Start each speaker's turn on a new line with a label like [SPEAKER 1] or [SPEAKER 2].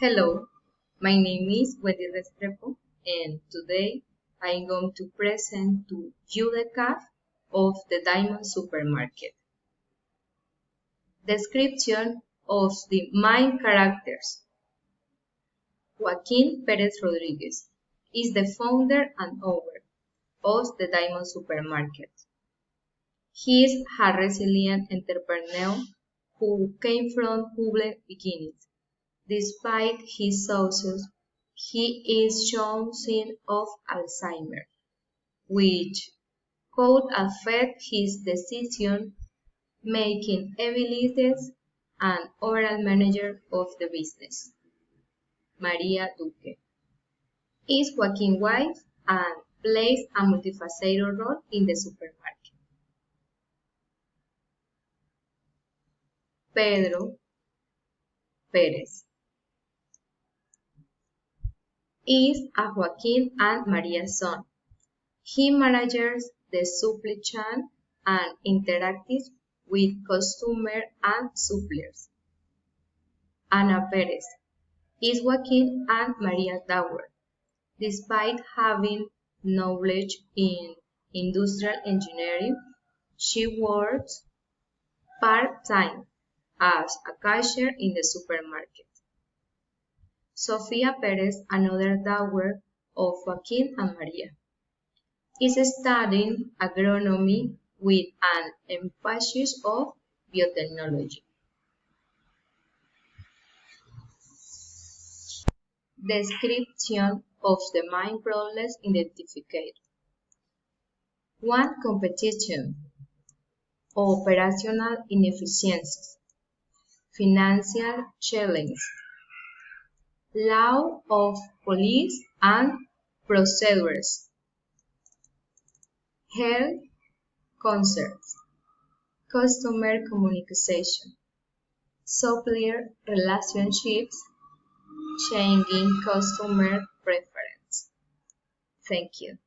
[SPEAKER 1] Hello, my name is Wendy Restrepo, and today I'm going to present to you the card of the Diamond Supermarket. Description of the main characters. Joaquin Perez Rodriguez is the founder and owner of the Diamond Supermarket. He is a resilient entrepreneur who came from humble beginnings. Despite his success, he is showing signs of Alzheimer's, which could affect his decision-making abilities and overall management of the business. Maria Duque is Joaquin's wife and plays a multifaceted role in the supermarket. Pedro Pérez is a Joaquin and Maria's son. He manages the supply chain and interacts with customers and suppliers. Ana Perez is Joaquin and Maria's daughter. Despite having knowledge in industrial engineering, she works part-time as a cashier in the supermarket. Sofia Perez, another daughter of Joaquin and Maria, is studying agronomy with an emphasis of biotechnology. Description of the main problems identified. 1. Competition, operational inefficiencies, financial challenges, law of police and procedures, health concerns, customer communication, supplier relationships, changing customer preference. Thank you.